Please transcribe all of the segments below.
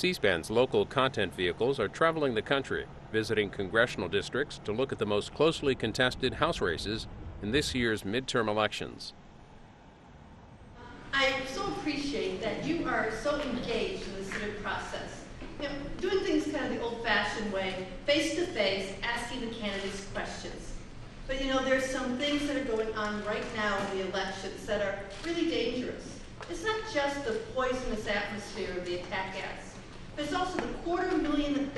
C-SPAN's local content vehicles are traveling the country, visiting congressional districts to look at the most closely contested House races in this year's midterm elections. I so appreciate that you are so engaged in the civic process. You know, doing things kind of the old-fashioned way, face-to-face, asking the candidates questions. But you know, there's some things that are going on right now in the elections that are really dangerous. It's not just the poisonous atmosphere of the attack ads, but it's also the $250,000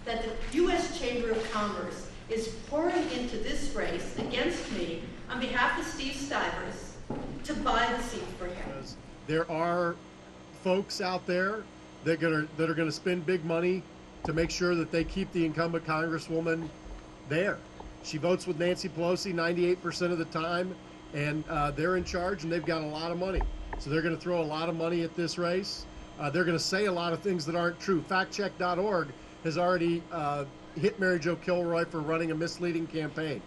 that the U.S. Chamber of Commerce is pouring into this race against me on behalf of Steve Stivers to buy the seat for him. There are folks out there that are going to spend big money to make sure that they keep the incumbent congresswoman there. She votes with Nancy Pelosi 98% of the time, and they're in charge, and they've got a lot of money. So they're going to throw a lot of money at this race. They're going to say a lot of things that aren't true. Factcheck.org has already hit Mary Jo Kilroy for running a misleading campaign.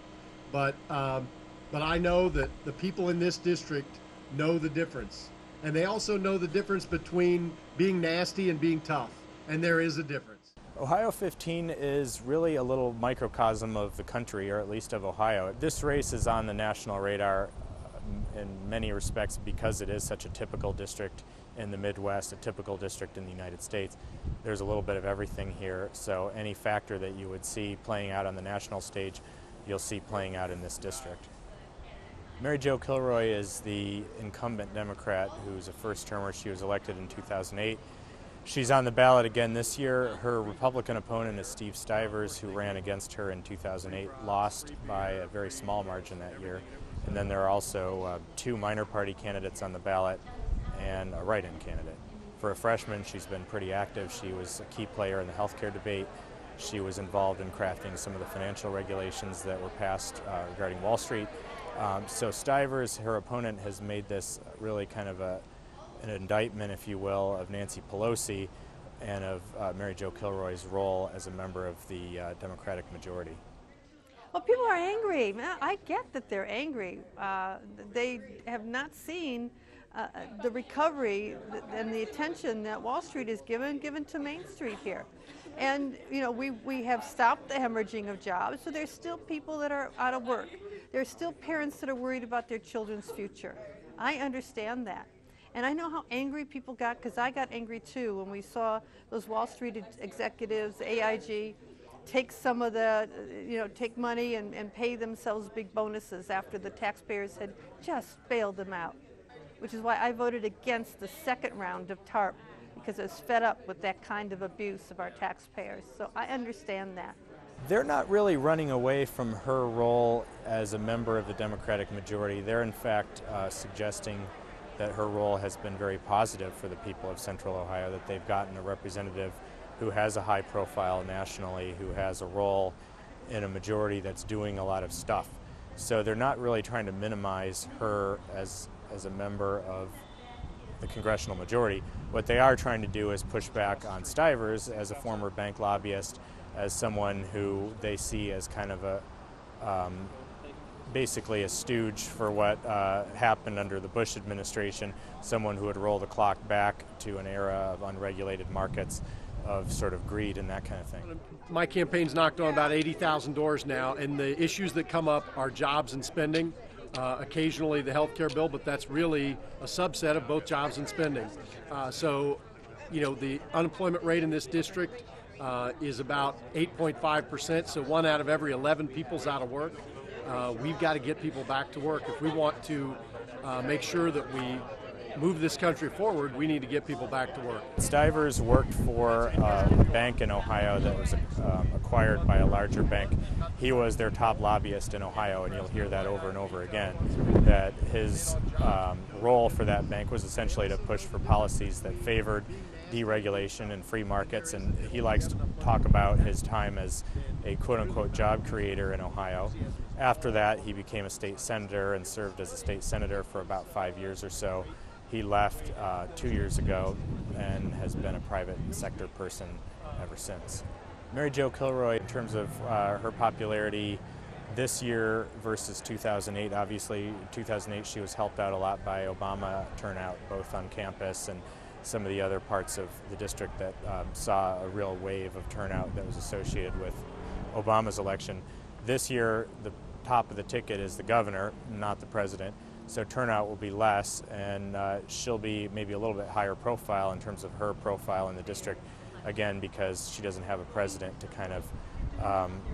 But I know that the people in this district know the difference. And they also know the difference between being nasty and being tough. And there is a difference. Ohio 15 is really a little microcosm of the country, or at least of Ohio. This race is on the national radar in many respects because it is such a typical district in the Midwest, a typical district in the United States. There's a little bit of everything here, so any factor that you would see playing out on the national stage, you'll see playing out in this district. Mary Jo Kilroy is the incumbent Democrat who's a first-termer. She was elected in 2008. She's on the ballot again this year. Her Republican opponent is Steve Stivers, who ran against her in 2008, lost by a very small margin that year. And then there are also two minor party candidates on the ballot and a write-in candidate. For a freshman, she's been pretty active. She was a key player in the healthcare debate. She was involved in crafting some of the financial regulations that were passed regarding Wall Street. So Stivers, her opponent, has made this really kind of an indictment, if you will, of Nancy Pelosi and of Mary Jo Kilroy's role as a member of the Democratic majority. Well, people are angry. I get that they're angry. They have not seen the recovery and the attention that Wall Street is given to Main Street here. And, you know, we have stopped the hemorrhaging of jobs, so there's still people that are out of work. There's still parents that are worried about their children's future. I understand that. And I know how angry people got, because I got angry too when we saw those Wall Street executives, AIG, take some of the, take money and pay themselves big bonuses after the taxpayers had just bailed them out, which is why I voted against the second round of TARP, because I was fed up with that kind of abuse of our taxpayers. So I understand that. They're not really running away from her role as a member of the Democratic majority. They're in fact suggesting that her role has been very positive for the people of Central Ohio, that they've gotten a representative who has a high profile nationally, who has a role in a majority that's doing a lot of stuff. So they're not really trying to minimize her as a member of the congressional majority. What they are trying to do is push back on Stivers as a former bank lobbyist, as someone who they see as kind of a basically a stooge for what happened under the Bush administration, someone who would roll the clock back to an era of unregulated markets, of sort of greed and that kind of thing. My campaign's knocked on about 80,000 doors now, and the issues that come up are jobs and spending, occasionally the health care bill, but that's really a subset of both jobs and spending. So, the unemployment rate in this district is about 8.5%, so 1 out of every 11 people's out of work. We've got to get people back to work. If we want to make sure that we move this country forward, we need to get people back to work. Stivers worked for a bank in Ohio that was acquired by a larger bank. He was their top lobbyist in Ohio, and you'll hear that over and over again, that his role for that bank was essentially to push for policies that favored deregulation and free markets, and he likes to talk about his time as a quote-unquote job creator in Ohio. After that, he became a state senator and served as a state senator for about 5 years or so. He left 2 years ago and has been a private sector person ever since. Mary Jo Kilroy, in terms of her popularity this year versus 2008, obviously in 2008 she was helped out a lot by Obama turnout, both on campus and some of the other parts of the district that saw a real wave of turnout that was associated with Obama's election. This year, the top of the ticket is the governor, not the president, so turnout will be less, and she'll be maybe a little bit higher profile in terms of her profile in the district, again, because she doesn't have a president to kind of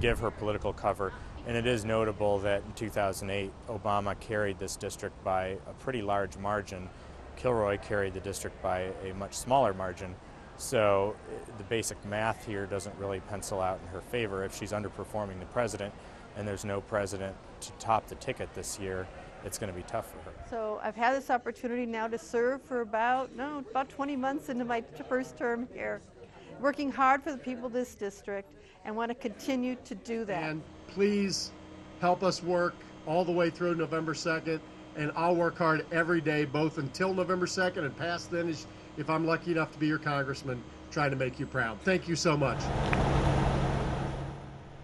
give her political cover. And it is notable that in 2008, Obama carried this district by a pretty large margin. Kilroy carried the district by a much smaller margin. So the basic math here doesn't really pencil out in her favor. If she's underperforming the president and there's no president to top the ticket this year, it's going to be tough for her. So I've had this opportunity now to serve for about 20 months into my first term here, working hard for the people of this district, and want to continue to do that. And please help us work all the way through November 2nd, and I'll work hard every day, both until November 2nd and past then, if I'm lucky enough to be your congressman, trying to make you proud. Thank you so much.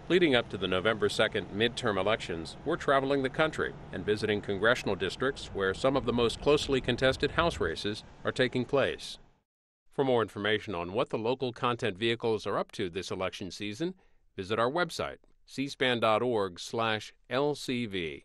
Leading up to the November 2nd midterm elections, we're traveling the country and visiting congressional districts where some of the most closely contested House races are taking place. For more information on what the local content vehicles are up to this election season, visit our website, cspan.org/LCV.